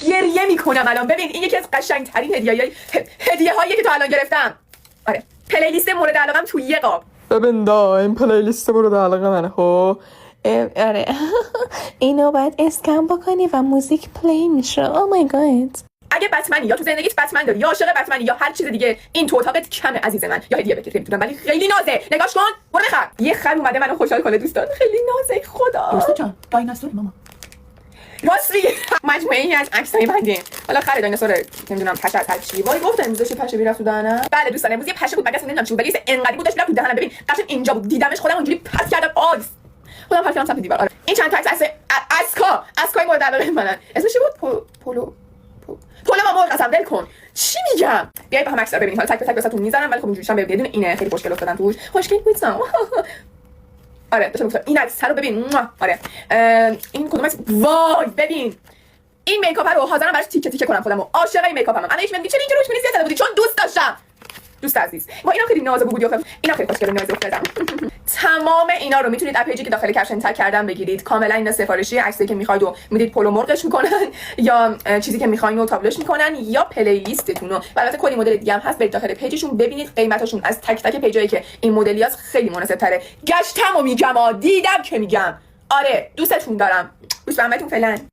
گریه میکنم الان. ببین این یکی از قشنگترین هدیه هایی که تا الان گرفتم. آره پلیلیست مورد علاقم توی یه قاب. ببین دا این پلیلیست مورد علاقه منه. خب آره اینو باید اسکن بکنی و موزیک پلی میشه. او مای گاد. اگه بتمنی یا تو زندگیت بتمن داری یا عاشق بتمنی یا هر چیز دیگه این تو اتاقت کمه عزیز من، یا هدیه بگیر نمیتونم ولی خیلی نازه. نگاش کن برو بخر. یه خر اومده منو خوشحال کنه دوستان. خیلی نازه خدا. دوست جان دایناسور ماما. راست میگی. مجموعه ای از عکسای بعدی. حالا خر دایناسور نمیدونم پشه از هر چی. وای گفتم امروز چه پشه میرفت تو دهنم. بله دوستان امروز یه پشه بود مگه نمیدونم چی بود ولی انقدی بود داشت میرفت تو دهنم. ببین قشنگ اینجا بود دیدمش خودم اونجوری پس کردم آگز. خودم پس کردم سمت دیوار. آره این چند تا عکس اسکای مورد علاقه منن. اسمش چی بود؟ پولو ما قسم ول کن. چی میگم؟ بیاید با هم عکس ببینید. حالا تک به تک واسهتون میذارم ولی خب اینجوریش هم بدون اینه. خیلی خوشگل افتادن توش. خوشگل بود سام. آره داشتم گفتم این عکس رو ببین. آره این کدوم عکس؟ وای ببین این میکاپ رو حاضرم براش تیکه تیکه کنم خودمو. عاشق این میکاپم. الان هیچ میگه چرا اینجوری روش می‌ریزی زده بودی؟ چون دوست داشتم. دوست عزیز با اینا خیلی نازک بودی آخه. اینا خیلی خوشگل نازک افتادم. تمام اینا رو میتونید از پیجی که داخل کپشن تگ کردم بگیرید. کاملا اینا سفارشی. عکسی که میخواید و میدید پلو مرغش میکنن یا چیزی که میخواین رو تابلوش میکنن یا پلی لیستتون رو. البته کلی مدل دیگه هم هست برید داخل پیجشون ببینید قیمتاشون از تک تک پیجایی که این مدلیاست خیلی مناسب تره. گشتم و میگم دیدم که میگم. آره دوستتون دارم. خوشبختتون فعلا.